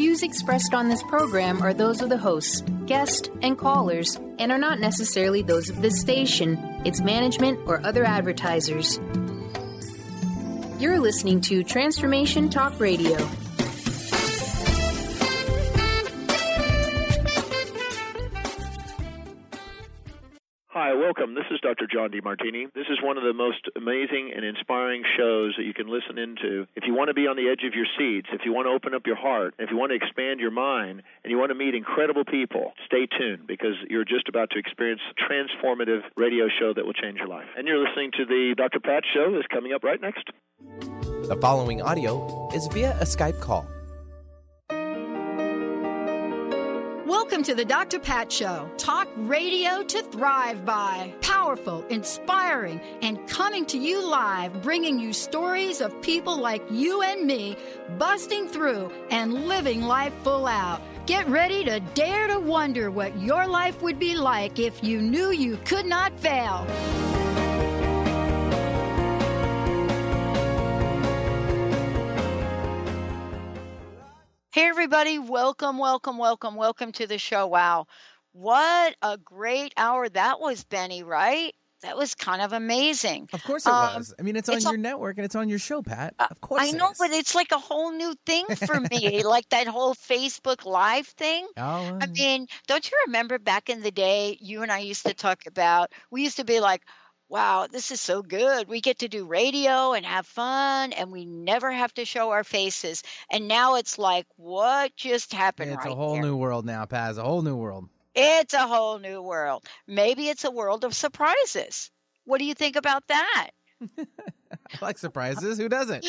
views expressed on this program are those of the hosts, guests, and callers, and are not necessarily those of this station, its management, or other advertisers. You're listening to Transformation Talk Radio. Hi, welcome. This is Dr. John DeMartini. This is one of the most amazing and inspiring shows that you can listen into. If you want to be on the edge of your seats, if you want to open up your heart, if you want to expand your mind, and you want to meet incredible people, stay tuned because you're just about to experience a transformative radio show that will change your life. And you're listening to the Dr. Pat Show that's coming up right next. The following audio is via a Skype call. Welcome to the Dr. Pat Show. Talk radio to thrive by. Powerful, inspiring, and coming to you live, bringing you stories of people like you and me, busting through and living life full out. Get ready to dare to wonder what your life would be like if you knew you could not fail. Hey, everybody. Welcome to the show. Wow. What a great hour that was, Benny, right? That was kind of amazing. Of course it was. I mean, it's on your network and it's on your show, Pat. Of course I know, but it's like a whole new thing for me, like that whole Facebook Live thing. Oh, I mean, don't you remember back in the day, you and I used to talk about, we used to be like, wow, this is so good. We get to do radio and have fun, and we never have to show our faces. And now it's like, what just happened It's right a whole here? new world now, Paz. A whole new world. It's a whole new world. Maybe it's a world of surprises. What do you think about that? I like surprises. Who doesn't?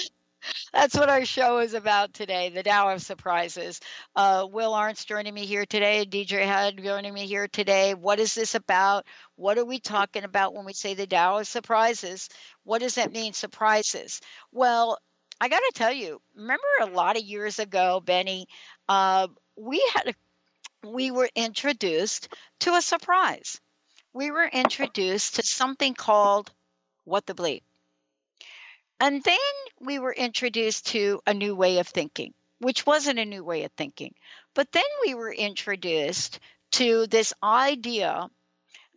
That's what our show is about today, the Tao of Surprises. Will Arntz joining me here today, Deirdre Hade joining me here today. What is this about? What are we talking about when we say the Tao of Surprises? What does that mean, surprises? Well, I got to tell you, remember a lot of years ago, Benny, we were introduced to a surprise. We were introduced to something called What the Bleep. And then we were introduced to a new way of thinking, which wasn't a new way of thinking. But then we were introduced to this idea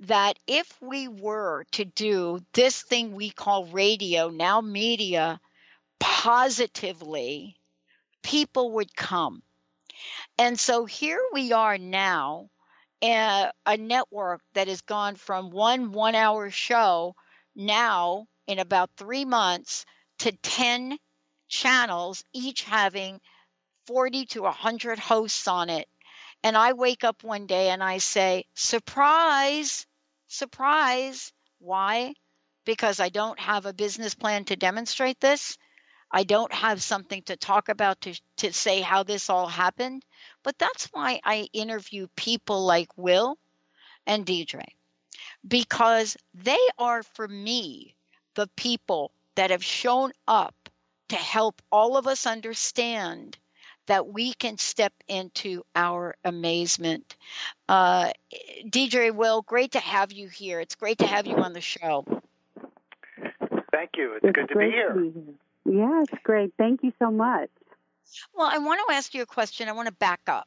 that if we were to do this thing we call radio, now media, positively, people would come. And so here we are now, a network that has gone from one hour show now in about 3 months to 10 channels, each having 40 to 100 hosts on it. And I wake up one day and I say, surprise, surprise. Why? Because I don't have a business plan to demonstrate this. I don't have something to talk about to say how this all happened. But that's why I interview people like Will and Deirdre, because they are, for me, the people that have shown up to help all of us understand that we can step into our amazement. Deirdre, Will, great to have you here. It's great to have you on the show. Thank you. It's good to be here. Yeah, it's great. Thank you so much. Well, I want to ask you a question. I want to back up.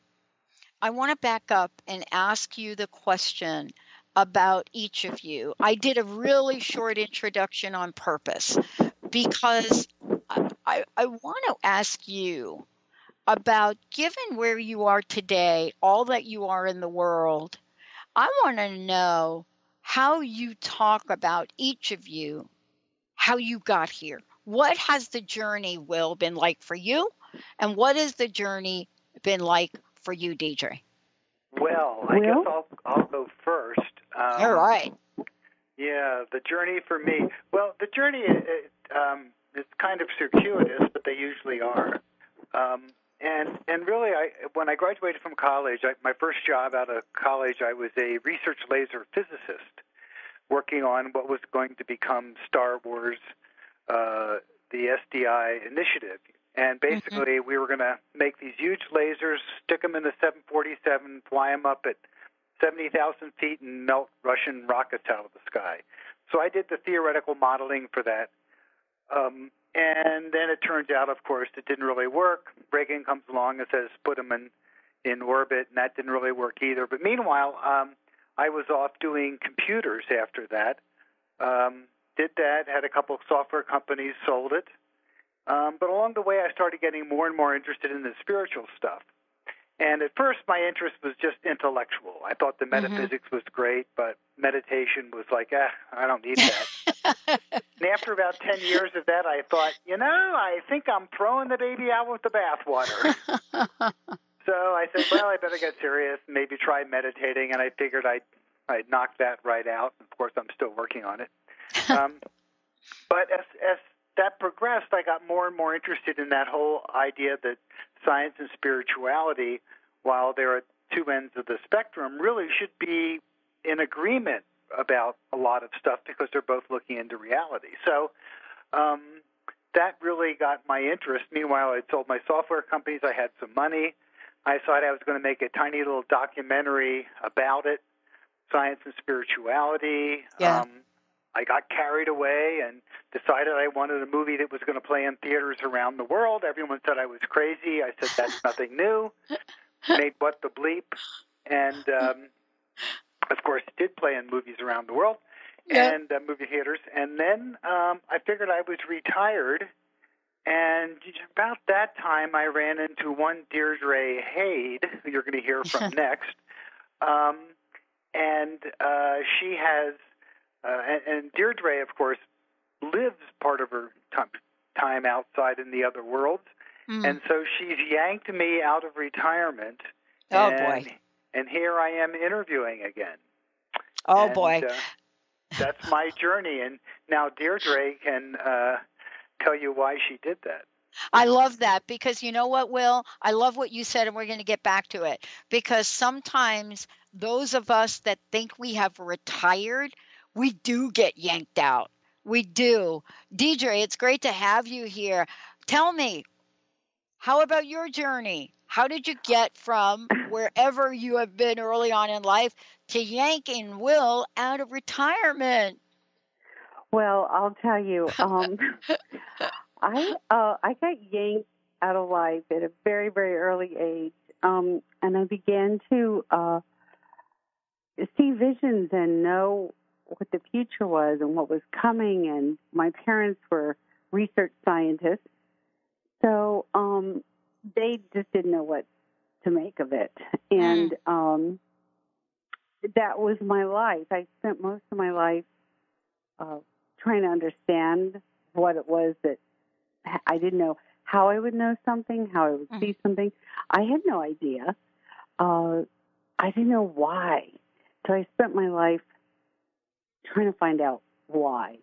I want to back up and ask you the question about each of you. I did a really short introduction on purpose because I want to ask you about, given where you are today, all that you are in the world, I want to know how you talk about each of you, how you got here. What has the journey, Will, been like for you? And what has the journey been like for you, Deirdre? Well, I guess I'll go first. All right. Yeah, the journey for me. Well, the journey is kind of circuitous, but they usually are. And really, when I graduated from college, my first job out of college, I was a research laser physicist working on what was going to become Star Wars, the SDI initiative. And basically, we were going to make these huge lasers, stick them in the 747, fly them up at 70,000 feet, and melt Russian rockets out of the sky. So I did the theoretical modeling for that. And then it turns out, of course, it didn't really work. Reagan comes along and says, put them in orbit, and that didn't really work either. But meanwhile, I was off doing computers after that. Did that, had a couple of software companies, sold it. But along the way, I started getting more and more interested in the spiritual stuff. And at first, my interest was just intellectual. I thought the metaphysics was great, but meditation was like, I don't need that. And after about 10 years of that, I thought, I think I'm throwing the baby out with the bathwater. So I said, well, I better get serious, maybe try meditating, and I figured I'd knock that right out. Of course, I'm still working on it. But as that progressed, I got more and more interested in that whole idea that science and spirituality, while they're at two ends of the spectrum, really should be in agreement about a lot of stuff because they're both looking into reality. So that really got my interest. Meanwhile, I sold my software companies. I had some money. I decided I was going to make a tiny little documentary about it, science and spirituality. Yeah. I got carried away and decided I wanted a movie that was going to play in theaters around the world. Everyone said I was crazy. I said, that's nothing new. Made What the Bleep. And, of course, it did play in movies around the world and movie theaters. And then I figured I was retired. And about that time, I ran into one Deirdre Hade, who you're going to hear from next. And she has... and Deirdre, of course, lives part of her time outside in the other worlds. And so she's yanked me out of retirement. Oh, boy. And here I am interviewing again. Oh, boy. That's my journey. And now Deirdre can tell you why she did that. I love that because you know what, Will? I love what you said, and we're going to get back to it. Because sometimes those of us that think we have retired, we do get yanked out. We do. Deirdre, it's great to have you here. Tell me, how about your journey? How did you get from wherever you have been early on in life to yanking Will out of retirement? Well, I'll tell you, I got yanked out of life at a very, very early age, and I began to see visions and know what the future was and what was coming, and my parents were research scientists, so they just didn't know what to make of it, and that was my life. I spent most of my life trying to understand what it was that I didn't know how I would know something, how I would see something. I had no idea. I didn't know why. So I spent my life trying to find out why.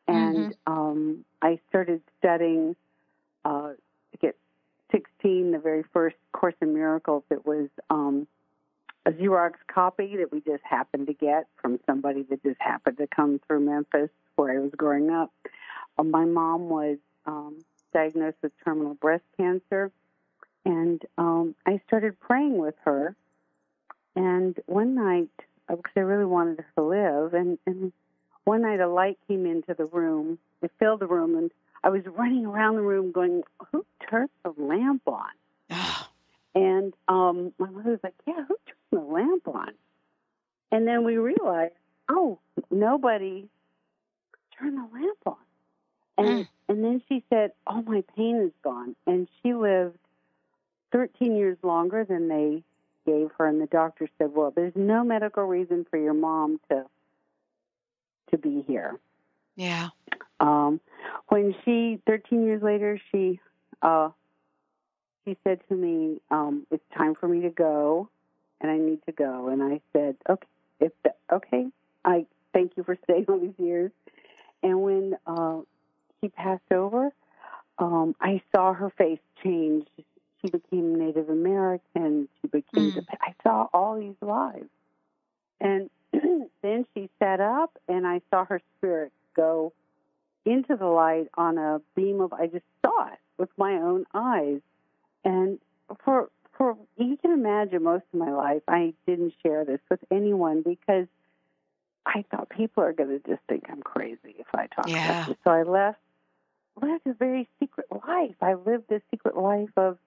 And I started studying to get 16, the very first Course in Miracles. It was a Xerox copy that we just happened to get from somebody that just happened to come through Memphis where I was growing up. My mom was diagnosed with terminal breast cancer, and I started praying with her. And one night, because I really wanted her to live, and one night a light came into the room. It filled the room, and I was running around the room going, who turned the lamp on? And my mother was like, yeah, who turned the lamp on? And then we realized, oh, nobody turned the lamp on. And then she said, oh, my pain is gone. And she lived 13 years longer than they gave her. And the doctor said, well, there's no medical reason for your mom to be here. Yeah. When 13 years later, she said to me, it's time for me to go, and I need to go. And I said, okay, I thank you for staying all these years. And when she passed over, I saw her face change. She became Native American. She became, I saw all these lives. And then she sat up, and I saw her spirit go into the light on a beam of, I just saw it with my own eyes. And for you can imagine, most of my life, I didn't share this with anyone because I thought people are going to just think I'm crazy if I talk about this. So I left lived a very secret life. I lived a secret life of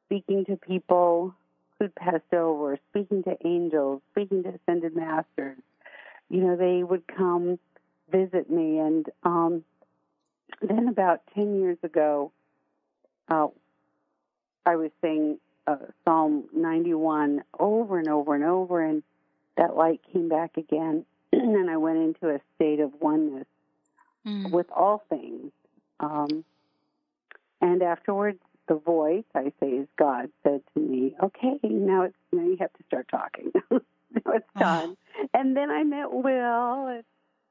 speaking to people who'd passed over, speaking to angels, speaking to ascended masters. You know, they would come visit me. And then about 10 years ago, I was saying Psalm 91 over and over and over, and that light came back again. And I went into a state of oneness with all things. And afterwards, the voice, I say is God, said to me, okay, now you have to start talking. Now it's done. And then I met Will, and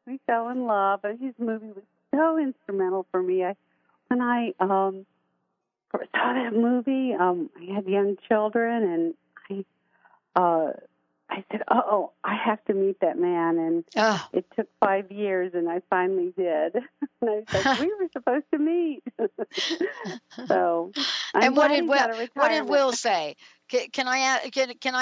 we fell in love. And his movie was so instrumental for me. When I first saw that movie, I had young children, and I said, I have to meet that man. And it took 5 years, and I finally did. And I was like, we were supposed to meet. So, and what did Will say? Can I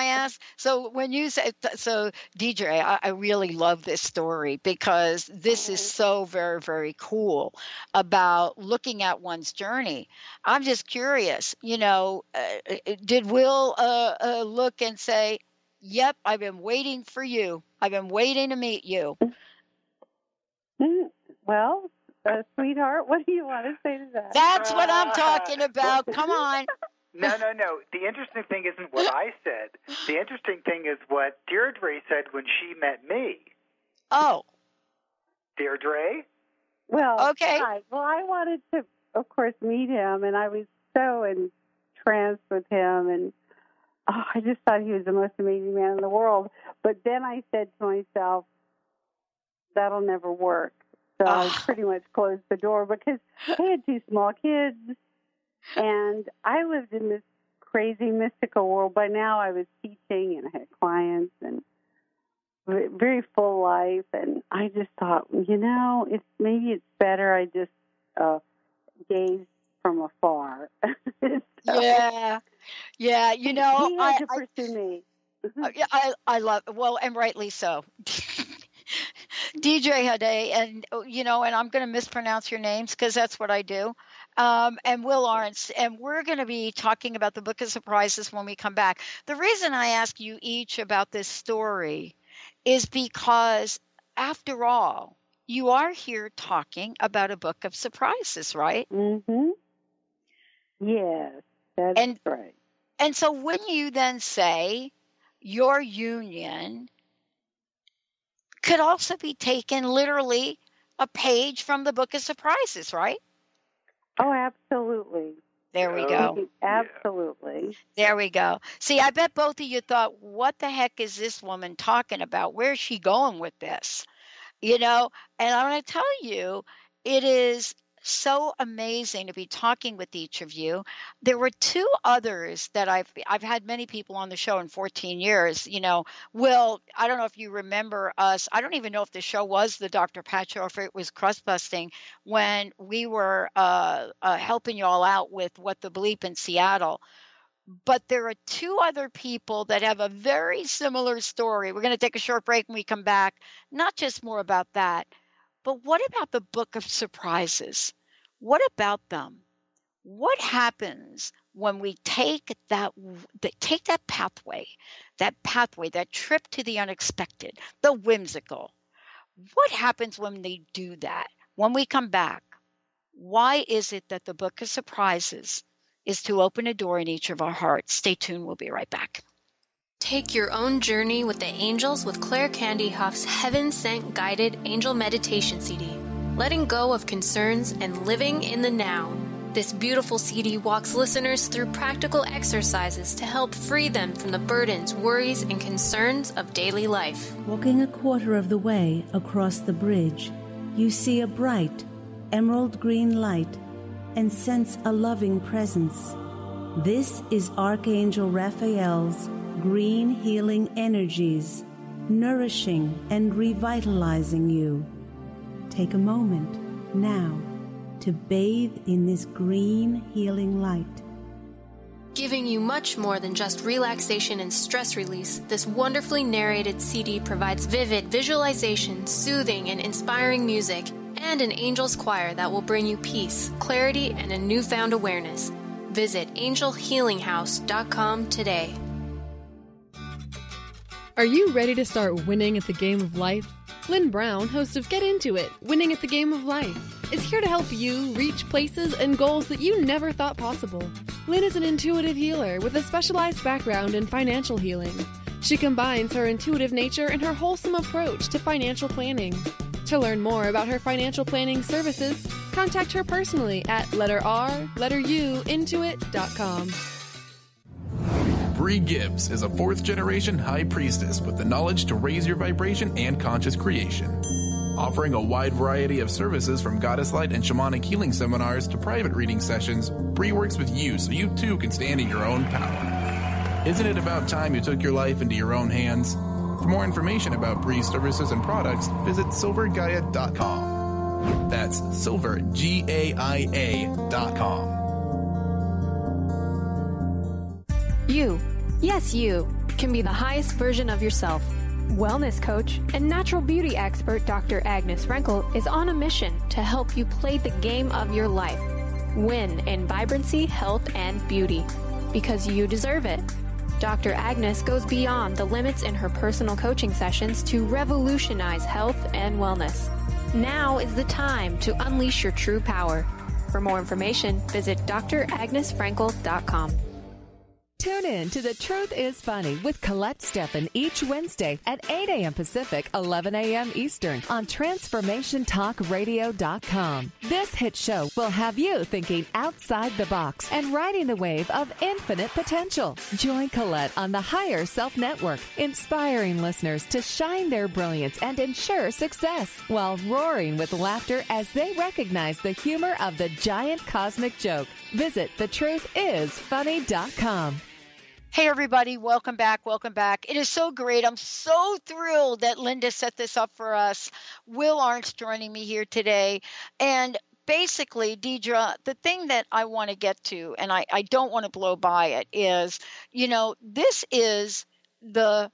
ask? So when you say, so Deirdre, I really love this story because this is so very, very cool about looking at one's journey. I'm just curious, did Will look and say, yep, I've been waiting for you. I've been waiting to meet you. Well, sweetheart, what do you want to say to that? That's what I'm talking about. Come on. No. The interesting thing isn't what I said. The interesting thing is what Deirdre said when she met me. Oh. Deirdre? Well, okay. Hi. Well, I wanted to, of course, meet him, and I was so entranced with him, and I just thought he was the most amazing man in the world. But then I said to myself, that'll never work. So I pretty much closed the door because I had 2 small kids, and I lived in this crazy mystical world. By now I was teaching, and I had clients, and very full life. And I just thought, maybe it's better I just gaze from afar. So, yeah. He had to pursue me. I love, well, and rightly so. Deirdre Hade, and I'm going to mispronounce your names because that's what I do, and Will Arntz, and we're going to be talking about the Book of Surprises when we come back. The reason I ask you each about this story is because, after all, you are here talking about a Book of Surprises, right? Mm-hmm. Yes, that's right. And so when you then say your union could also be taken literally a page from the Book of Surprises, right? Oh, absolutely. There we go. Absolutely. There we go. See, I bet both of you thought, what the heck is this woman talking about? Where's she going with this? And I'm going to tell you, it is so amazing to be talking with each of you. There were 2 others that I've had many people on the show in 14 years. Will, I don't know if you remember us. I don't even know if the show was the Dr. Pat Show or if it was Crust Busting when we were helping you all out with what the BLEEP in Seattle. But there are 2 other people that have a very similar story. We're going to take a short break when we come back. Not just more about that, but what about the Book of Surprises? What about them? What happens when we take that pathway, that trip to the unexpected, the whimsical? What happens when they do that? When we come back, why is it that the Book of Surprises is to open a door in each of our hearts? Stay tuned. We'll be right back. Take your own journey with the angels with Claire Candy Huff's Heaven Sent Guided Angel Meditation CD, letting go of concerns and living in the now. This beautiful CD walks listeners through practical exercises to help free them from the burdens, worries, and concerns of daily life. Walking a quarter of the way across the bridge, you see a bright, emerald green light and sense a loving presence. This is Archangel Raphael's green healing energies, nourishing and revitalizing you. Take a moment now to bathe in this green healing light. Giving you much more than just relaxation and stress release, this wonderfully narrated CD provides vivid visualization, soothing and inspiring music, and an angel's choir that will bring you peace, clarity, and a newfound awareness. Visit angelhealinghouse.com today. Are you ready to start winning at the game of life? Lynn Brown, host of Get Into It, Winning at the Game of Life, is here to help you reach places and goals that you never thought possible. Lynn is an intuitive healer with a specialized background in financial healing. She combines her intuitive nature and her wholesome approach to financial planning. To learn more about her financial planning services, contact her personally at intuit.com. Bree Gibbs is a fourth-generation high priestess with the knowledge to raise your vibration and conscious creation. Offering a wide variety of services from goddess light and shamanic healing seminars to private reading sessions, Bree works with you so you too can stand in your own power. Isn't it about time you took your life into your own hands? For more information about Bree's services and products, visit silvergaia.com. That's silvergaia.com. You, yes you, can be the highest version of yourself. Wellness coach and natural beauty expert Dr. Agnes Frenkel is on a mission to help you play the game of your life. Win in vibrancy, health, and beauty. Because you deserve it. Dr. Agnes goes beyond the limits in her personal coaching sessions to revolutionize health and wellness. Now is the time to unleash your true power. For more information, visit dragnesfrankel.com. Tune in to The Truth is Funny with Colette Steffen each Wednesday at 8 a.m. Pacific, 11 a.m. Eastern on TransformationTalkRadio.com. This hit show will have you thinking outside the box and riding the wave of infinite potential. Join Colette on the Higher Self Network, inspiring listeners to shine their brilliance and ensure success while roaring with laughter as they recognize the humor of the giant cosmic joke. Visit TheTruthIsFunny.com. Hey, everybody. Welcome back. Welcome back. It is so great. I'm so thrilled that Linda set this up for us. Will Arntz joining me here today. And basically, Deirdre, the thing that I want to get to, and I don't want to blow by it, is, this is the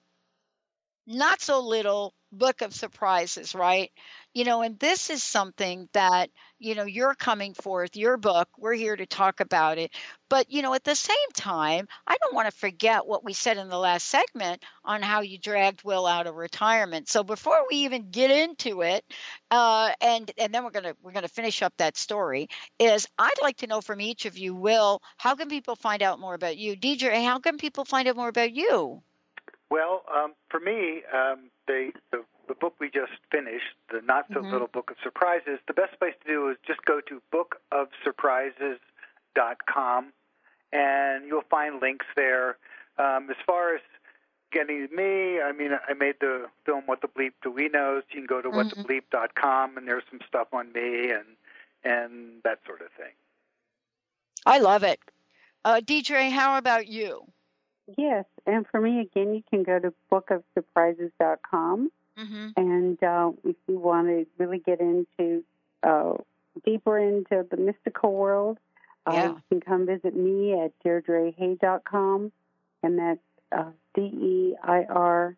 not so little book of surprises, right? And this is something that, you're coming forth, your book, we're here to talk about it. But, at the same time, I don't want to forget what we said in the last segment on how you dragged Will out of retirement. So before we even get into it, and then we're going to finish up that story, is I'd like to know from each of you, Will, how can people find out more about you? Deirdre, how can people find out more about you? Well, for me, the book we just finished, the not-so-little Book of Surprises, the best place to do is just go to bookofsurprises.com, and you'll find links there. As far as getting me, I made the film What the Bleep Do We Know. You can go to whatthebleep.com, and there's some stuff on me and that sort of thing. I love it. Deirdre, how about you? Yes, and for me, again, you can go to bookofsurprises.com. And if you want to really get into deeper into the mystical world, you can come visit me at DeirdreHade.com, and that's DeirdreHade.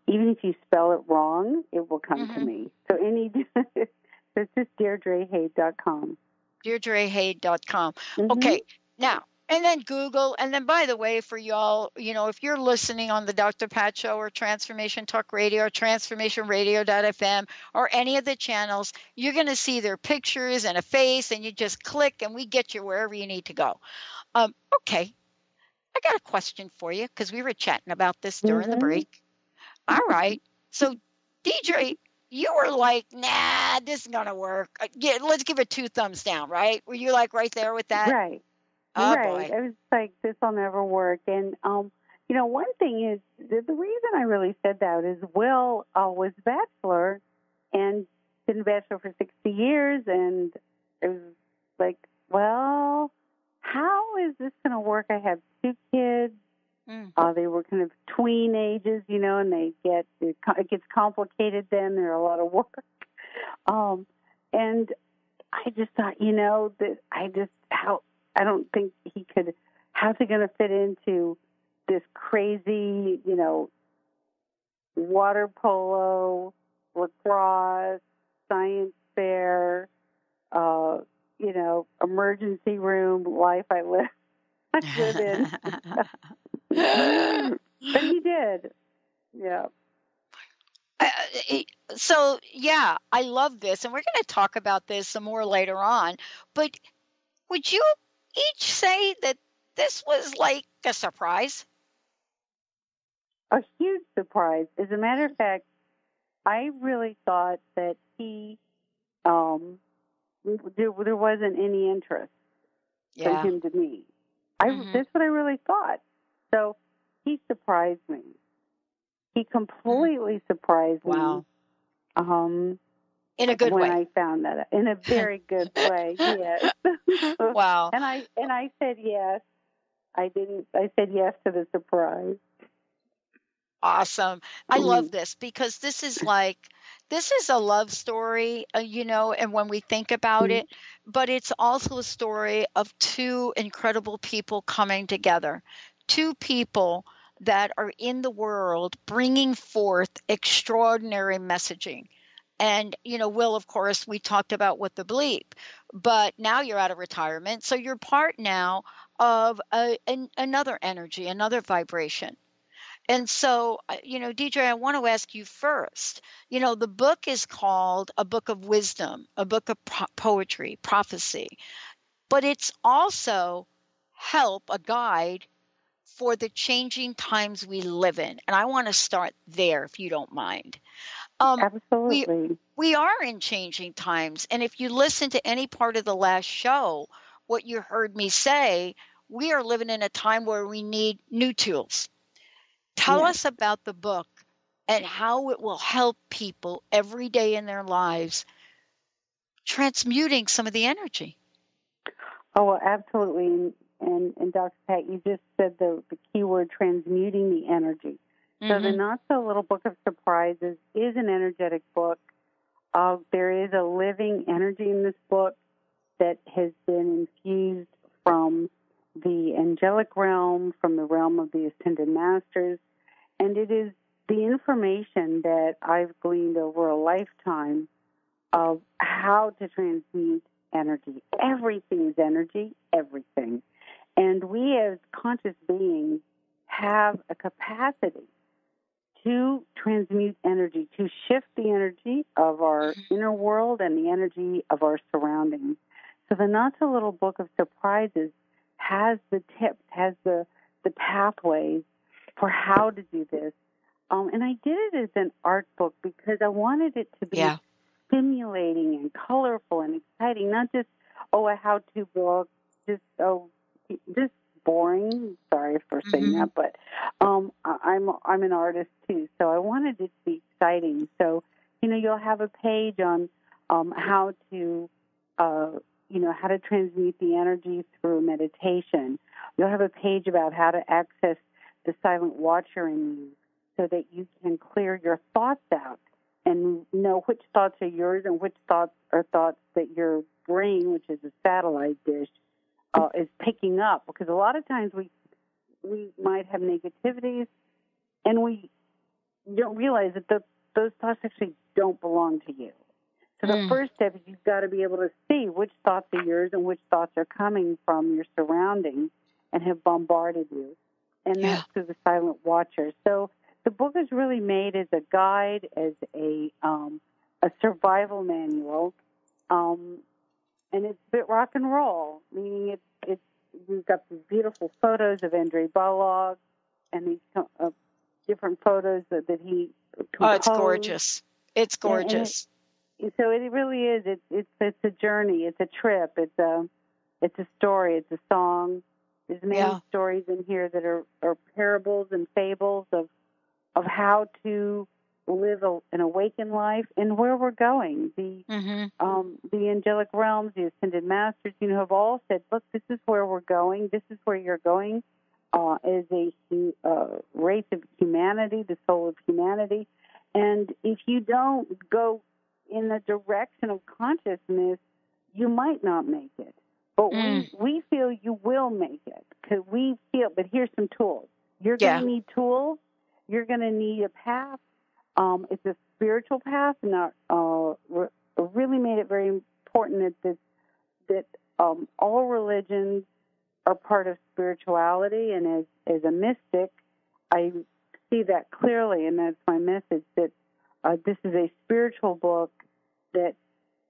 Even if you spell it wrong, it will come to me. So so it's just DeirdreHade.com. DeirdreHade.com. Okay, now. And then Google. And then, by the way, for y'all, if you're listening on the Dr. Pat Show or Transformation Talk Radio or TransformationRadio.fm or any of the channels, you're going to see their pictures and a face, and you just click, and we get you wherever you need to go. Okay. I got a question for you because we were chatting about this during the break. All right. So, Deirdre, you were like, nah, this is going to work. Let's give it 2 thumbs down, right? Were you like right there with that? Right. Oh, right. boy. I was like, this will never work. And, one thing is, the reason I really said that is Will was a bachelor and been a bachelor for 60 years. And it was like, well, how is this going to work? I have 2 kids. They were kind of tween ages, and it gets complicated then. There are a lot of work. And I just thought, I don't think he could, how's he going to fit into this crazy, water polo, lacrosse, science fair, emergency room life I live in. But he did. Yeah. So, yeah, I love this, and we're going to talk about this some more later on. But would you each say that this was like a surprise? A huge surprise. As a matter of fact, I really thought that he, there wasn't any interest from him to me. That's what I really thought. So he surprised me. He completely surprised me. Wow. In a good way. When I found that, in a very good way, yes. Wow. And I said yes. I said yes to the surprise. Awesome. I love this because this is a love story, and when we think about it, but it's also a story of two incredible people coming together, two people that are in the world bringing forth extraordinary messaging. And, Will, of course, we talked about with the BLEEP, but now you're out of retirement. So you're part now of another energy, another vibration. And so, Deirdre, I want to ask you first, the book is called A Book of Wisdom, a book of poetry, prophecy, but it's also a guide for the changing times we live in. And I want to start there, if you don't mind. Absolutely. We are in changing times. And if you listen to any part of the last show, what you heard me say, we are living in a time where we need new tools. Tell us about the book and how it will help people every day in their lives, transmuting some of the energy. Oh, well, absolutely. And Dr. Pat, you just said the key word, transmuting the energy. So the Not So Little Book of Surprises is an energetic book. There is a living energy in this book that has been infused from the angelic realm, from the realm of the Ascended Masters, and it is the information that I've gleaned over a lifetime of how to transmute energy. Everything's energy, everything. And we as conscious beings have a capacity to transmute energy, to shift the energy of our inner world and the energy of our surroundings. So the Not So Little Book of Surprises has the tips, has the pathways for how to do this. And I did it as an art book because I wanted it to be stimulating and colorful and exciting, not just, a how-to book, just boring. Sorry for saying that, but I'm an artist too, so I wanted it to be exciting. So, you'll have a page on how to transmute the energy through meditation. You'll have a page about how to access the silent watcher in you so that you can clear your thoughts out and know which thoughts are yours and which thoughts are thoughts that your brain, which is a satellite dish, is picking up. Because a lot of times we might have negativities and we don't realize that those thoughts actually don't belong to you. So the first step is you've got to be able to see which thoughts are yours and which thoughts are coming from your surroundings and have bombarded you. And that's through the silent watcher. So the book is really made as a guide, as a survival manual, and it's a bit rock and roll, meaning we've got these beautiful photos of Andrei Balog and these different photos that he composed. Oh, it's gorgeous. It's gorgeous. So it really is. It's a journey. It's a trip. It's a story. It's a song. There's many stories in here that are parables and fables of how to live an awakened life and where we're going. The angelic realms, the Ascended Masters, have all said, look, this is where we're going. This is where you're going as a race of humanity, the soul of humanity. And if you don't go in the direction of consciousness, you might not make it. But we feel you will make it. Because we feel, but here's some tools. You're going to need tools. You're going to need a path. it's a spiritual path, and really made it very important that all religions are part of spirituality, and as a mystic, I see that clearly, and that's my message, that this is a spiritual book that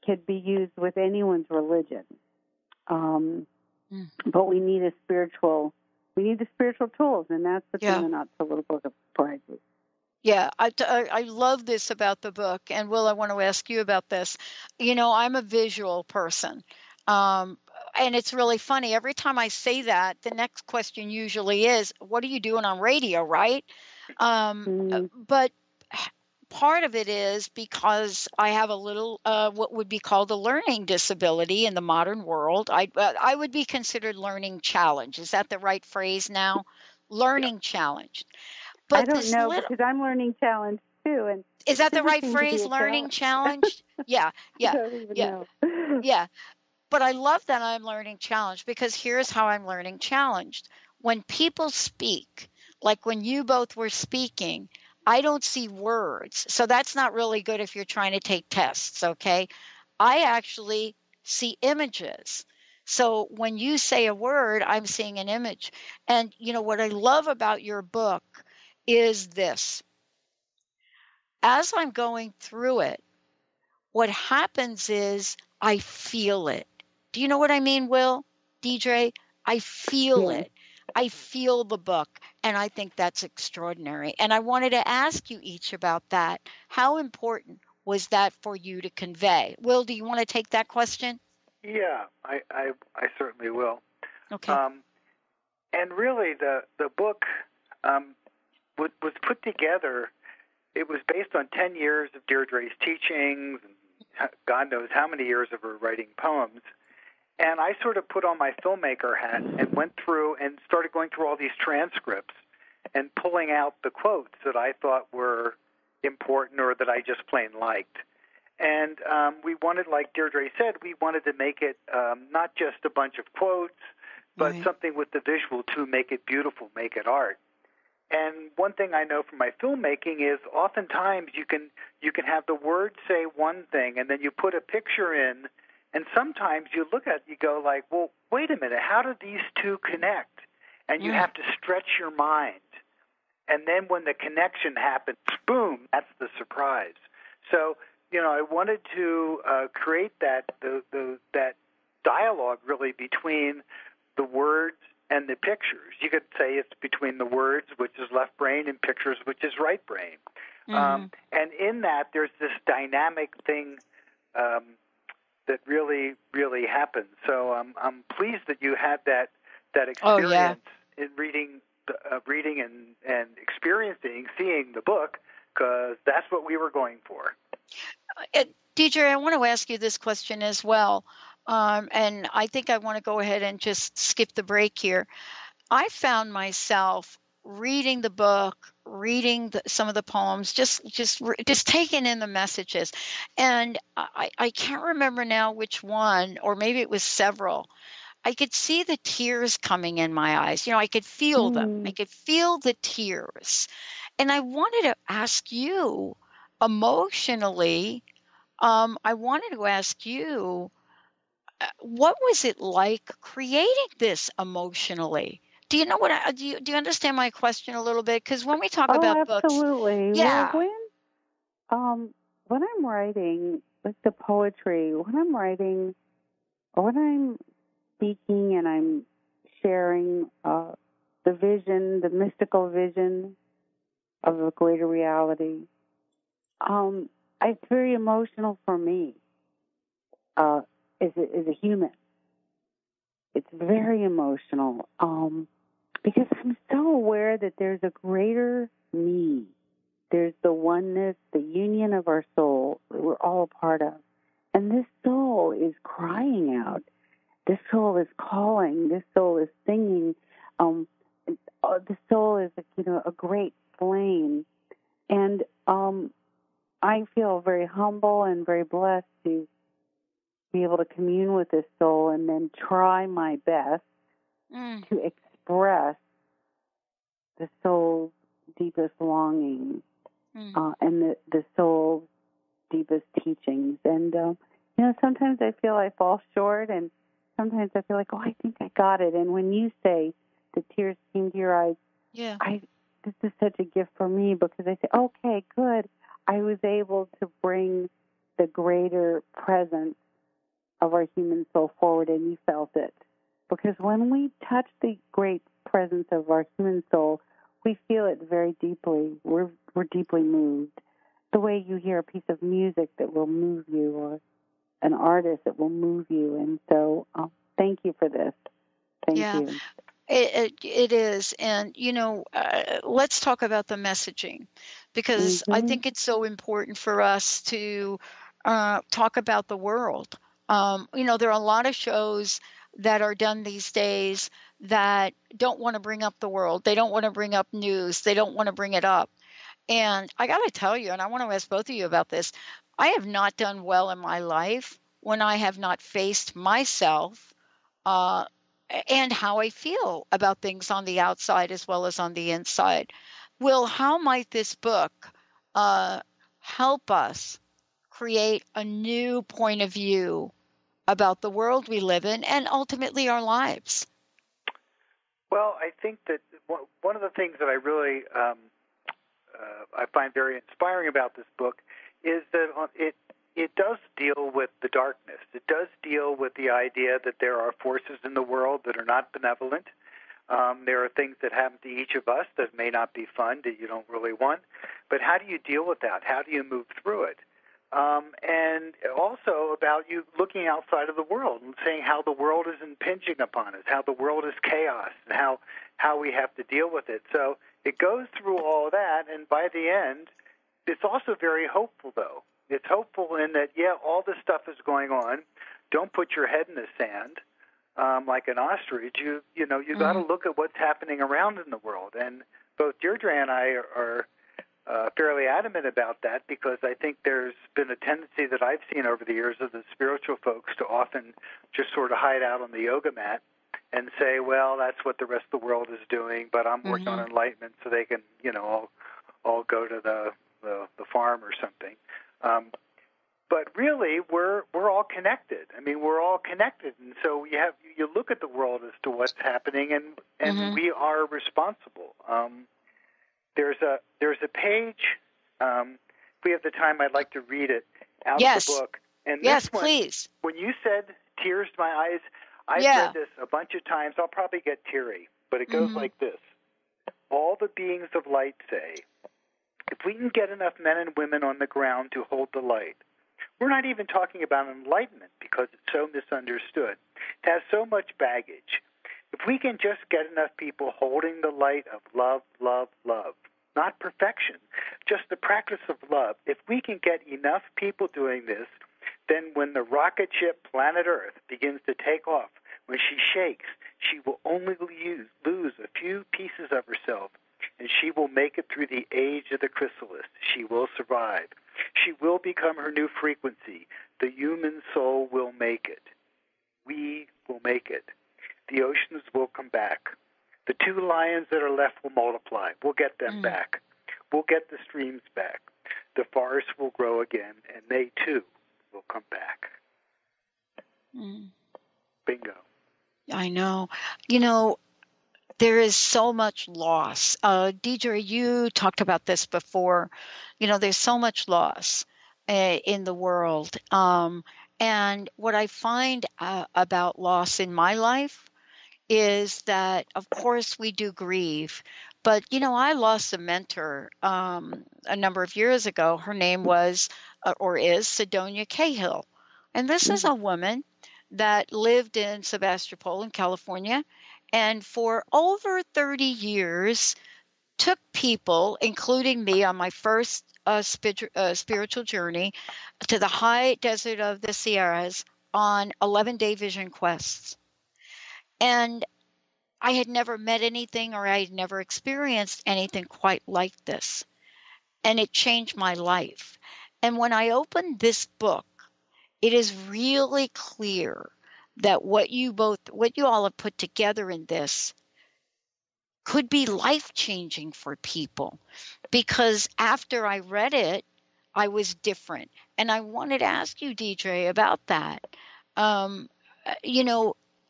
can be used with anyone's religion. But we need the spiritual tools, and that's the thing the Not So Little Book of Surprises. Yeah, I love this about the book. And Will, I want to ask you about this. You know, I'm a visual person. And it's really funny. Every time I say that, the next question usually is, what are you doing on radio, right? But part of it is because I have a little, what would be called a learning disability in the modern world. I would be considered learning challenged. Is that the right phrase now? Learning challenged. But I don't know, because I'm learning challenged too. And is that the right phrase, learning challenged? Yeah. I don't even know. Yeah. But I love that I'm learning challenged, because here's how I'm learning challenged. When people speak, like when you both were speaking, I don't see words. So that's not really good if you're trying to take tests, okay? I actually see images. So when you say a word, I'm seeing an image. And, you know, what I love about your book is this. As I'm going through it, what happens is I feel it. Do you know what I mean, Will? Deirdre? I feel it. I feel the book, and I think that's extraordinary. And I wanted to ask you each about that. How important was that for you to convey? Will, do you want to take that question? Yeah, I certainly will. Okay. And really, the book was put together. It was based on 10 years of Deirdre's teachings, and God knows how many years of her writing poems. And I sort of put on my filmmaker hat and went through and started going through all these transcripts and pulling out the quotes that I thought were important or that I just plain liked. And we wanted, like Deirdre said, we wanted to make it not just a bunch of quotes, but something with the visual to make it beautiful, make it art. And one thing I know from my filmmaking is oftentimes you can have the words say one thing, and then you put a picture in, and sometimes you look at it, you go like, well, wait a minute, how do these two connect? And you have to stretch your mind. And then when the connection happens, boom, that's the surprise. So, you know, I wanted to create that that dialogue really between the words and the pictures. You could say it's between the words, which is left brain, and pictures, which is right brain. And in that, there's this dynamic thing that really, really happens. So I'm pleased that you had that experience in reading and experiencing, seeing the book, because that's what we were going for. Deirdre, I want to ask you this question as well. And I think I want to go ahead and just skip the break here. I found myself reading the book, reading some of the poems, just taking in the messages. And I can't remember now which one, or maybe it was several. I could see the tears coming in my eyes. You know, I could feel them. I could feel the tears. And I wanted to ask you emotionally, I wanted to ask you, what was it like creating this emotionally? Do you know what? Do you understand my question a little bit? Because when we talk about books, absolutely. Well, when I'm writing, like the poetry, when I'm writing, or when I'm speaking and I'm sharing the vision, the mystical vision of a greater reality, it's very emotional for me. As a human, it's very emotional because I'm so aware that there's a greater me. There's the oneness, the union of our soul that we're all a part of. And this soul is crying out. This soul is calling. This soul is singing. The soul is, a great flame. And I feel very humble and very blessed to be able to commune with this soul and then try my best to express the soul's deepest longing and the soul's deepest teachings. And, sometimes I feel I fall short, and sometimes I feel like, I think I got it. And when you say the tears came to your eyes, this is such a gift for me, because I say, okay, good. I was able to bring the greater presence of our human soul forward, and you felt it. Because when we touch the great presence of our human soul, we feel it very deeply. We're deeply moved. The way you hear a piece of music that will move you, or an artist that will move you. And so thank you for this. Thank you. It is. And, let's talk about the messaging, because I think it's so important for us to talk about the world. There are a lot of shows that are done these days that don't want to bring up the world. They don't want to bring up news. They don't want to bring it up. And I got to tell you, and I want to ask both of you about this, I have not done well in my life when I have not faced myself and how I feel about things on the outside as well as on the inside. Will, how might this book help us create a new point of view about the world we live in and ultimately our lives? Well, I think that one of the things that I really I find very inspiring about this book is that it does deal with the darkness. It does deal with the idea that there are forces in the world that are not benevolent. There are things that happen to each of us that may not be fun, that you don't really want. But how do you deal with that? How do you move through it? And also about you looking outside of the world and saying how the world is impinging upon us, how the world is chaos, and how we have to deal with it. So it goes through all that, and by the end, it's also very hopeful, though. It's hopeful in that, all this stuff is going on. Don't put your head in the sand like an ostrich. You got to look at what's happening around in the world. And both Deirdre and I are fairly adamant about that, because I think there's been a tendency that I've seen over the years of the spiritual folks to often just sort of hide out on the yoga mat and say, well, that's what the rest of the world is doing, but I'm working on enlightenment so they can, all go to the farm or something. But really, we're all connected. I mean, we're all connected, and so you look at the world as to what's happening, and we are responsible. There's a page. If we have the time, I'd like to read it out of the book. And yes, this one, please. When you said tears to my eyes, I've read this a bunch of times. I'll probably get teary, but it goes like this. All the beings of light say, if we can get enough men and women on the ground to hold the light, we're not even talking about enlightenment because it's so misunderstood. It has so much baggage. If we can just get enough people holding the light of love, love, love, not perfection, just the practice of love, if we can get enough people doing this, then when the rocket ship Planet Earth begins to take off, when she shakes, she will only lose a few pieces of herself, and she will make it through the age of the chrysalis. She will survive. She will become her new frequency. The human soul will make it. We will make it. The oceans will come back. The 2 lions that are left will multiply. We'll get them back. We'll get the streams back. The forests will grow again, and they, too, will come back. Bingo. I know. There is so much loss. Deirdre, you talked about this before. There's so much loss in the world. And what I find about loss in my life is that, of course, we do grieve. But, I lost a mentor a number of years ago. Her name was or is Sidonia Cahill. And this is a woman that lived in Sebastopol in California, and for over 30 years took people, including me, on my first spiritual journey to the high desert of the Sierras on 11-day vision quests. And I had never met anything, or I had never experienced anything quite like this. And it changed my life. And when I opened this book, it is really clear that what you all have put together in this could be life-changing for people, because after I read it, I was different. And I wanted to ask you, Deirdre, about that.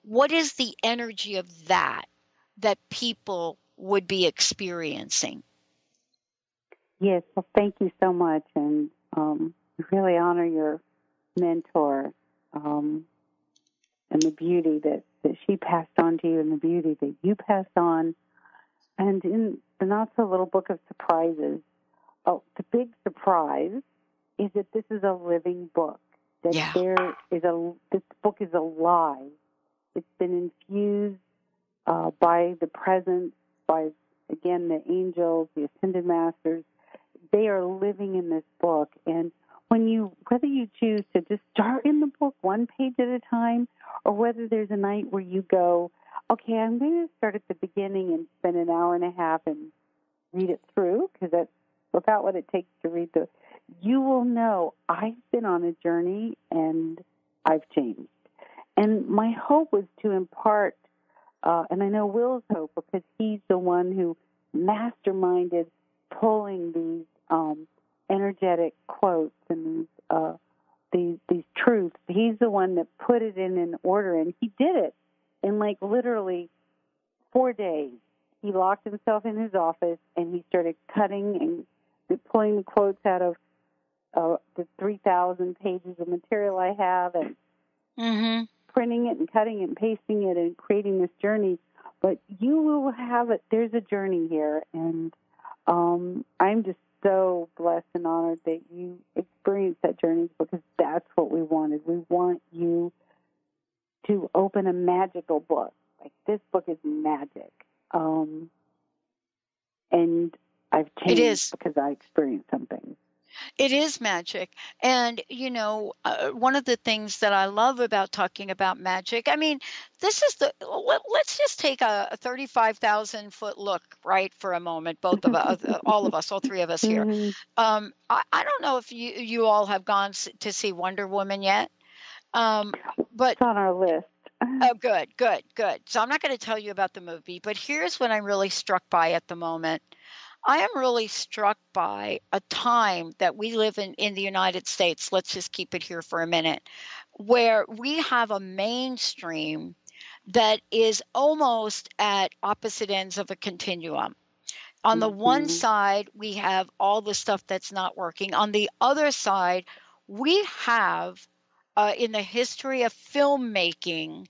What is the energy of that people would be experiencing? Yes, well, thank you so much. And really honor your mentor and the beauty that she passed on to you and the beauty that you passed on. And in the not-so-little book of surprises, the big surprise is that this is a living book, that this book is alive. It's been infused by the presence, by, again, the angels, the ascended masters. They are living in this book. And whether you choose to just start in the book one page at a time, or whether there's a night where you go, okay, I'm going to start at the beginning and spend an hour and a half and read it through, because that's about what it takes to read you will know I've been on a journey and I've changed. And my hope was to impart, and I know Will's hope, because he's the one who masterminded pulling these energetic quotes and these truths. He's the one that put it in an order, and he did it in literally 4 days. He locked himself in his office, and he started cutting and pulling the quotes out of the 3,000 pages of material I have, and printing it and cutting it and pasting it and creating this journey. But you will have it. There's a journey here, and I'm just so blessed and honored that you experienced that journey, because that's what we wanted. We want you to open a magical book. This book is magic. And I've changed because I experienced something. It is magic. And, one of the things that I love about talking about magic, this is let's just take a 35,000-foot look, right, for a moment, both of us, all of us, all three of us here. I don't know if you all have gone to see Wonder Woman yet. But it's on our list. Oh, good. So I'm not going to tell you about the movie, but here's what I'm really struck by at the moment. I am really struck by a time that we live in the United States. Let's just keep it here for a minute, where we have a mainstream that is almost at opposite ends of a continuum. On the one side, we have all the stuff that's not working. On the other side, we have, in the history of filmmaking,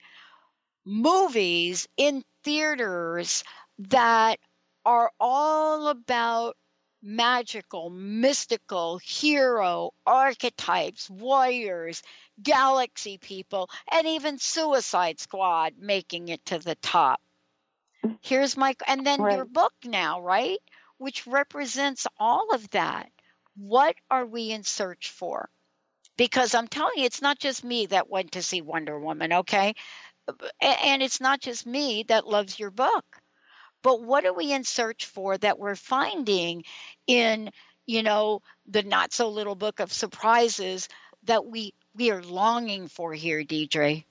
movies in theaters that are all about magical, mystical, hero, archetypes, warriors, galaxy people, and even Suicide Squad making it to the top. Here's and then your book now, right? Which represents all of that. What are we in search for? Because I'm telling you, it's not just me that went to see Wonder Woman, okay? And it's not just me that loves your book. But what are we in search for that we're finding in, the not so little book of surprises that we are longing for here, Deirdre?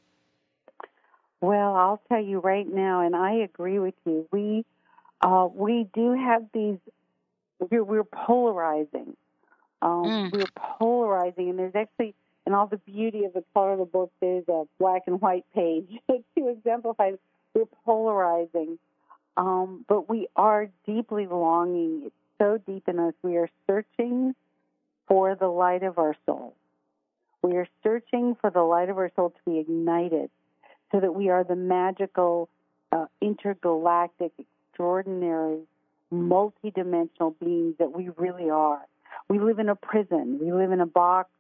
Well, I'll tell you right now, and I agree with you. We do have these. We're polarizing. We're polarizing, and there's actually, in all the beauty of the color of the book, there's a black and white page to exemplify. We're polarizing. But we are deeply longing. It's so deep in us. We are searching for the light of our soul. We are searching for the light of our soul to be ignited, so that we are the magical, intergalactic, extraordinary, multidimensional beings that we really are. We live in a prison. We live in a box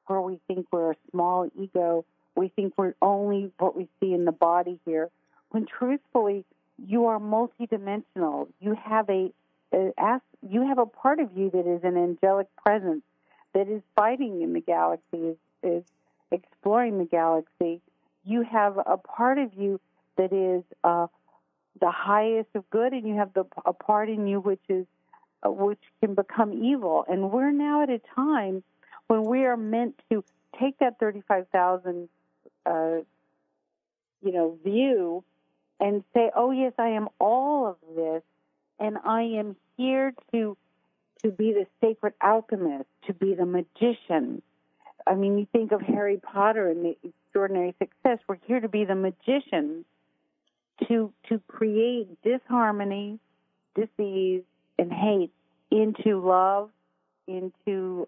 where we think we're a small ego. We think we're only what we see in the body here, when truthfully, you are multidimensional. You have a part of you that is an angelic presence that is fighting in the galaxy, is exploring the galaxy. You have a part of you that is the highest of good, and you have a part in you which can become evil. And we're now at a time when we are meant to take that 35,000 view and say, oh, yes, I am all of this, and I am here to be the sacred alchemist, to be the magician. I mean, you think of Harry Potter and the extraordinary success. We're here to be the magician, to create disharmony, disease, and hate into love, into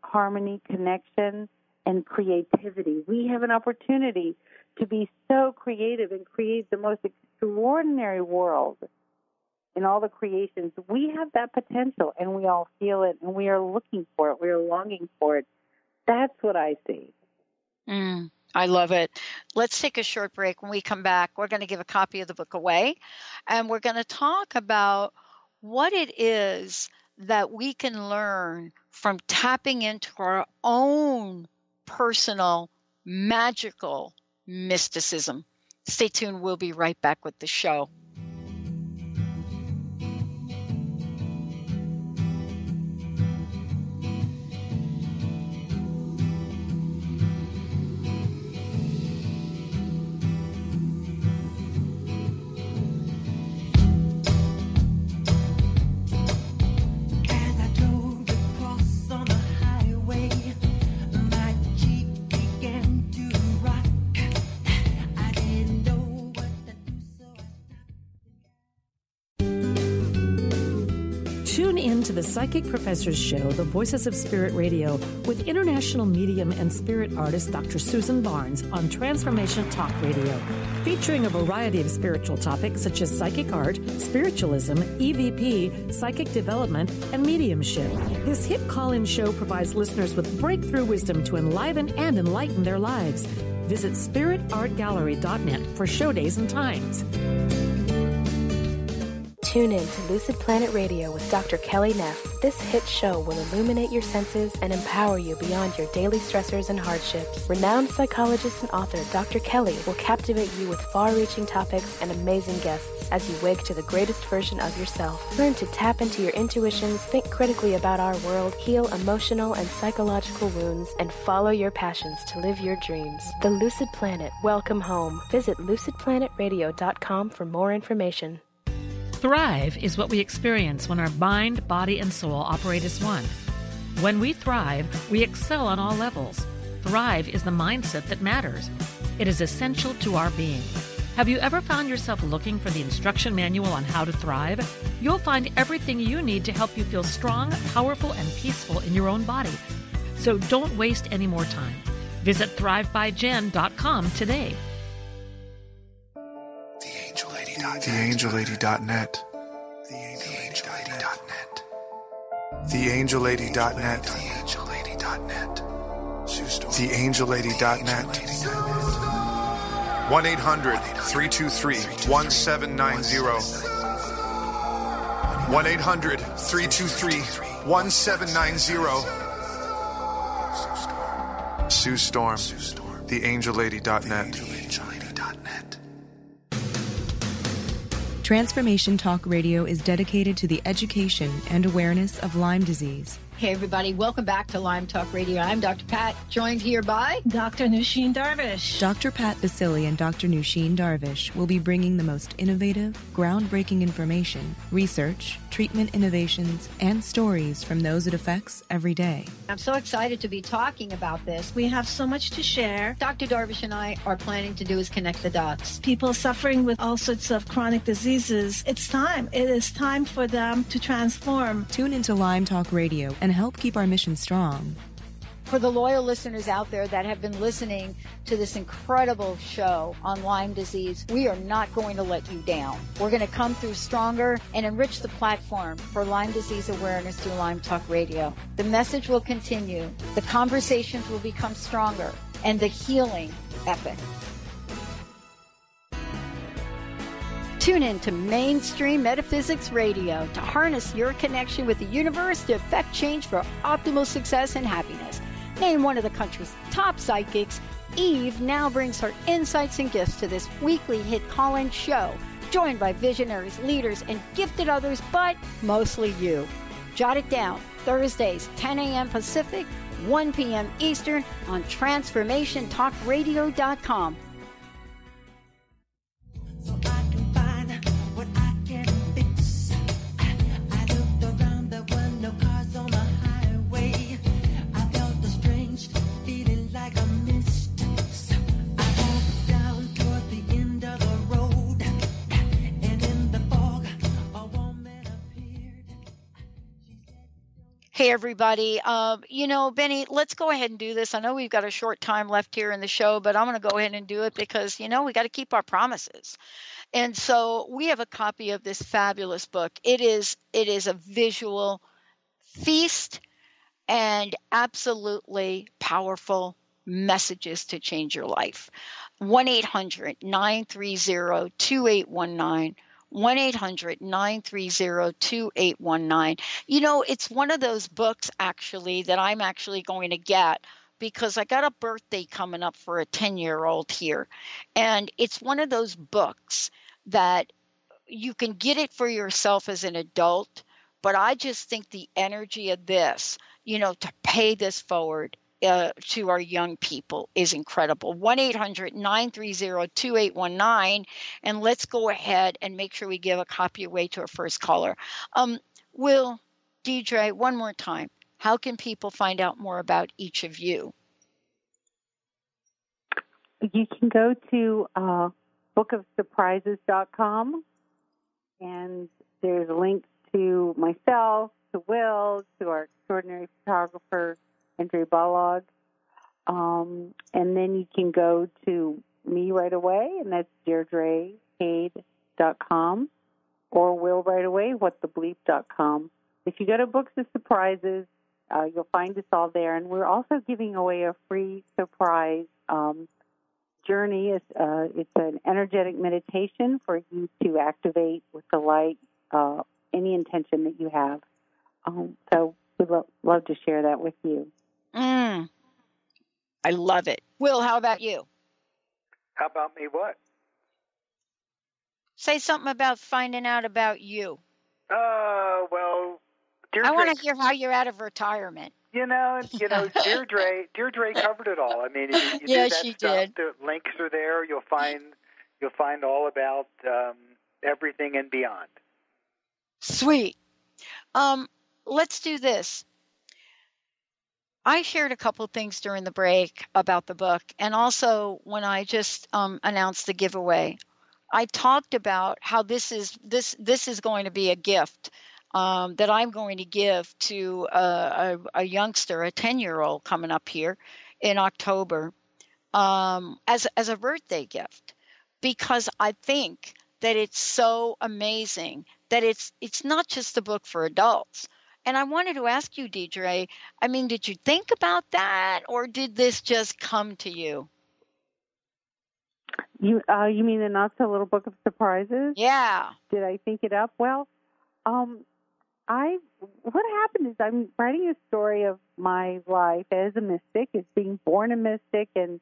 harmony, connection, and creativity. We have an opportunity to be so creative and create the most extraordinary world in all the creations. We have that potential, and we all feel it, and we are looking for it. We are longing for it. That's what I see. I love it. Let's take a short break. When we come back, we're going to give a copy of the book away, and we're going to talk about what it is that we can learn from tapping into our own personal, magical mysticism. Stay tuned. We'll be right back with the show. To the Psychic Professors Show, The Voices of Spirit Radio, with international medium and spirit artist Dr. Susan Barnes on Transformation Talk Radio, featuring a variety of spiritual topics such as psychic art, spiritualism, EVP, psychic development, and mediumship. This hit call-in show provides listeners with breakthrough wisdom to enliven and enlighten their lives. Visit spiritartgallery.net for show days and times. Tune in to Lucid Planet Radio with Dr. Kelly Neff. This hit show will illuminate your senses and empower you beyond your daily stressors and hardships. Renowned psychologist and author Dr. Kelly will captivate you with far-reaching topics and amazing guests as you wake to the greatest version of yourself. Learn to tap into your intuitions, think critically about our world, heal emotional and psychological wounds, and follow your passions to live your dreams. The Lucid Planet. Welcome home. Visit lucidplanetradio.com for more information. Thrive is what we experience when our mind, body, and soul operate as one. When we thrive, we excel on all levels. Thrive is the mindset that matters. It is essential to our being. Have you ever found yourself looking for the instruction manual on how to thrive? You'll find everything you need to help you feel strong, powerful, and peaceful in your own body. So don't waste any more time. Visit thrivebyjen.com today. TheAngelLady.net. TheAngelLady.net. TheAngelLady.net. 1-800-323-1790. 1-800-323-1790. Sue Storm. TheAngelLady.net. Transformation Talk Radio is dedicated to the education and awareness of Lyme disease. Hey, everybody. Welcome back to Lyme Talk Radio. I'm Dr. Pat, joined here by Dr. Nusheen Darvish. Dr. Pat Basili and Dr. Nusheen Darvish will be bringing the most innovative, groundbreaking information, research, treatment innovations, and stories from those it affects every day. I'm so excited to be talking about this. We have so much to share. Dr. Darvish and I are planning to do is connect the dots. People suffering with all sorts of chronic diseases, it's time. It is time for them to transform. Tune into Lyme Talk Radio and help keep our mission strong. For the loyal listeners out there that have been listening to this incredible show on Lyme disease, we are not going to let you down. We're going to come through stronger and enrich the platform for Lyme disease awareness through Lyme Talk Radio. The message will continue, the conversations will become stronger, and the healing epic. Tune in to Mainstream Metaphysics Radio to harness your connection with the universe to effect change for optimal success and happiness. Named one of the country's top psychics, Eve now brings her insights and gifts to this weekly hit call-in show, joined by visionaries, leaders, and gifted others, but mostly you. Jot it down, Thursdays, 10 a.m. Pacific, 1 p.m. Eastern on TransformationTalkRadio.com. Hey, everybody. Benny, let's go ahead and do this. I know we've got a short time left here in the show, but I'm going to go ahead and do it because, we got to keep our promises. And so we have a copy of this fabulous book. It is a visual feast and absolutely powerful messages to change your life. 1-800-930-2819. 1-800-930-2819. It's one of those books, actually, that I'm actually going to get because I got a birthday coming up for a 10-year-old here. And it's one of those books that you can get it for yourself as an adult, but I just think the energy of this, to pay this forward to our young people is incredible. 1-800-930-2819. And let's go ahead and make sure we give a copy away to our first caller. Will, Deirdre, one more time, how can people find out more about each of you? You can go to bookofsurprises.com, and there's links to myself, to Will, to our extraordinary photographer, Andre Balog. And then you can go to me right away, and that's DeirdreHade.com, or Will right away, whatthebleep.com. If you go to Books of Surprises, you'll find us all there. And we're also giving away a free surprise journey. It's an energetic meditation for you to activate with the light any intention that you have. So we'd love to share that with you. I love it. Will, how about you? How about me what? Say something about finding out about you. Well, Deirdre, I want to hear how you're out of retirement. Deirdre covered it all. I mean, you yeah, do that she stuff, did. the links are there. You'll find all about everything and beyond. Sweet. Let's do this. I shared a couple of things during the break about the book, and also when I just announced the giveaway, I talked about how this is going to be a gift that I'm going to give to a youngster, a 10-year-old coming up here in October, as a birthday gift, because I think that it's so amazing that it's not just a book for adults. And I wanted to ask you, Deirdre, I mean, did you think about that, or did this just come to you? You mean the Not So Little Book of Surprises? Yeah. Did I think it up? Well, what happened is I'm writing a story of my life as a mystic, as being born a mystic, and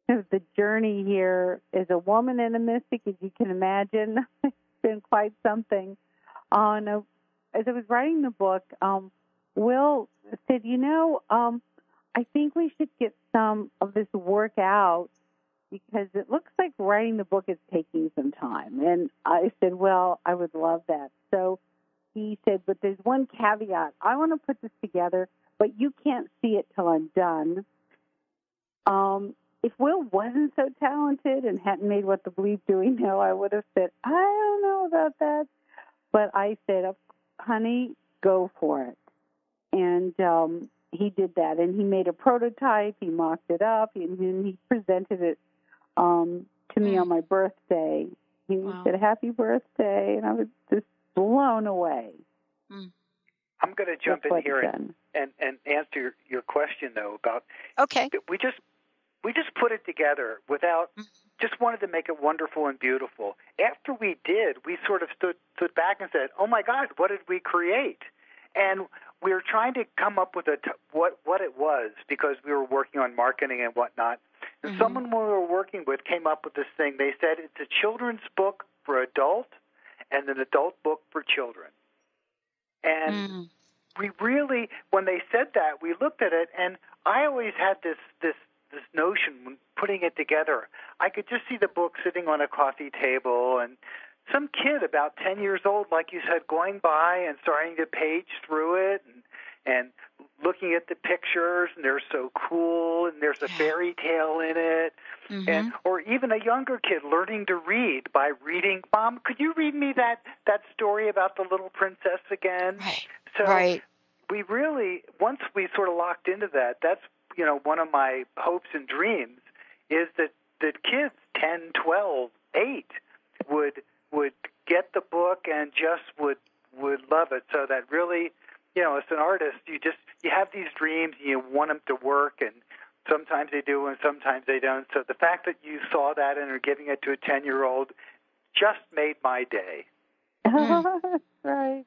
the journey here as a woman and a mystic, as you can imagine, it's been quite something. As I was writing the book, Will said, I think we should get some of this work out because it looks like writing the book is taking some time. And I said, well, I would love that. So he said, but there's one caveat. I want to put this together, but you can't see it till I'm done. If Will wasn't so talented and hadn't made What the Bleep Do We Know, I would have said, I don't know about that. But I said, honey, go for it. And he did that. And he made a prototype. He mocked it up. And then he presented it to me on my birthday. He said, happy birthday. And I was just blown away. I'm going to jump in here and answer your question, though, about we just put it together without just wanted to make it wonderful and beautiful. After we did, we sort of stood back and said, oh, my God, what did we create? And we were trying to come up with what it was because we were working on marketing and whatnot. And someone we were working with came up with this thing. They said it's a children's book for adult and an adult book for children. And we really, when they said that, we looked at it, and I always had this notion when putting it together. I could just see the book sitting on a coffee table and some kid about 10 years old, like you said, going by and starting to page through it and looking at the pictures, and they're so cool, and there's a fairy tale in it. And or even a younger kid learning to read by reading, Mom, could you read me that story about the little princess again? Right. So we really, once we sort of locked into that, that's, one of my hopes and dreams is that kids 10, 12, 8 would get the book and just would love it. So that really, as an artist, you have these dreams and you want them to work, and sometimes they do and sometimes they don't. So the fact that you saw that and are giving it to a 10-year-old just made my day. That's right.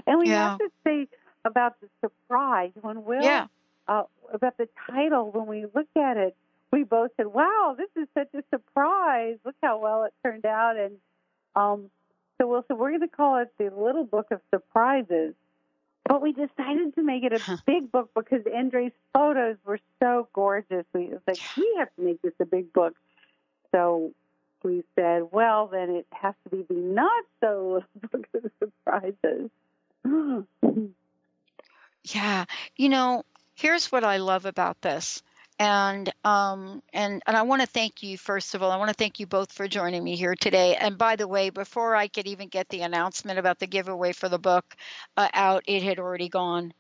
And we have to say about the surprise when Will, about the title, when we looked at it, we both said, wow, this is such a surprise. Look how well it turned out. And so Will said, we're going to call it the Little Book of Surprises. But we decided to make it a big book because Andre's photos were so gorgeous. We was like, we have to make this a big book. So we said, well, then it has to be the Not-So-Little Book of Surprises. Yeah. Here's what I love about this. And I want to thank you, first of all. I want to thank you both for joining me here today. And by the way, before I could even get the announcement about the giveaway for the book out, it had already gone.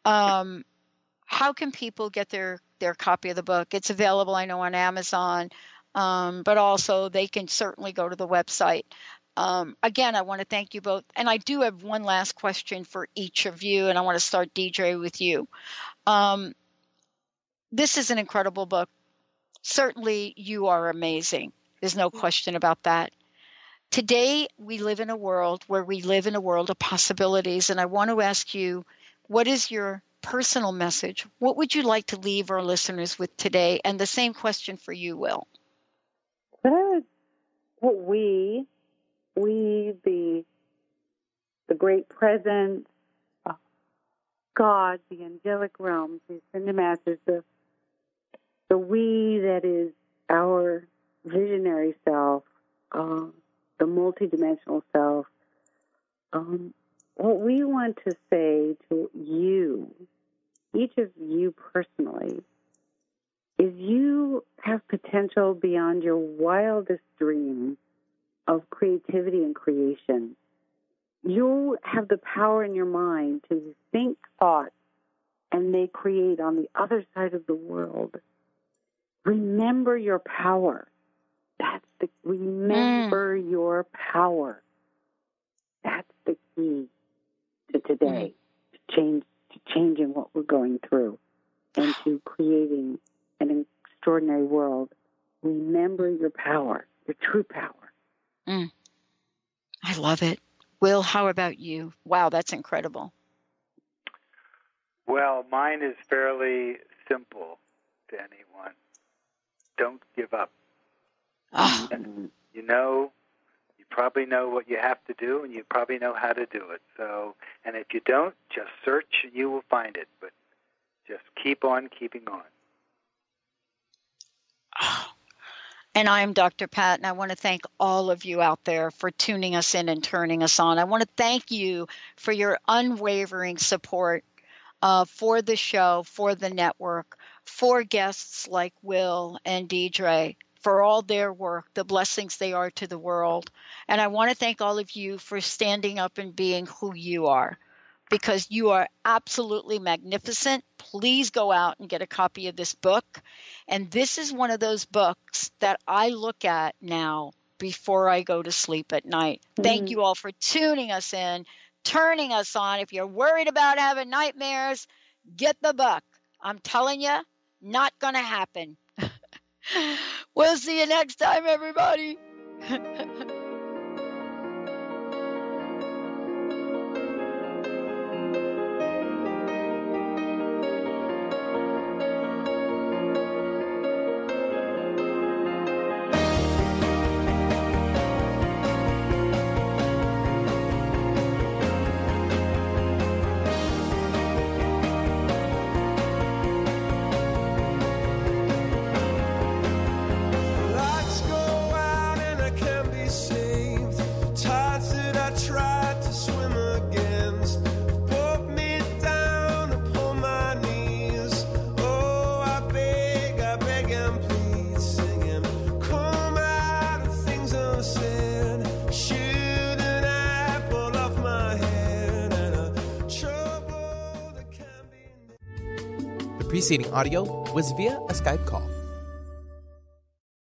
How can people get their copy of the book? It's available, I know, on Amazon, but also they can certainly go to the website. Again, I want to thank you both. And I do have one last question for each of you, and I want to start, Deirdre, with you. This is an incredible book. Certainly, you are amazing. There's no question about that. Today, we live in a world of possibilities, and I want to ask you, what is your personal message? What would you like to leave our listeners with today? And the same question for you, Will. What we, the great presence, God, the angelic realms, the ascended masters, the we that is our visionary self, the multidimensional self, what we want to say to you, each of you personally, is you have potential beyond your wildest dreams of creativity and creation. You have the power in your mind to think thoughts and they create on the other side of the world. Remember your power. Remember your power. That's the key to today, to changing what we're going through and to creating an extraordinary world. Remember your power, your true power. I love it. Will, how about you? Wow, that's incredible. Well, mine is fairly simple to anyone. Don't give up. And you probably know what you have to do, and you probably know how to do it. So, and if you don't, just search and you will find it. But just keep on keeping on. And I'm Dr. Pat, and I want to thank all of you out there for tuning us in and turning us on. I want to thank you for your unwavering support for the show, for the network, for guests like Will and Deirdre, for all their work, the blessings they are to the world. And I want to thank all of you for standing up and being who you are, because you are absolutely magnificent. Please go out and get a copy of this book. And this is one of those books that I look at now before I go to sleep at night. Thank you all for tuning us in, turning us on. If you're worried about having nightmares, get the book. I'm telling you, not going to happen. We'll see you next time, everybody. preceding audio was via a Skype call.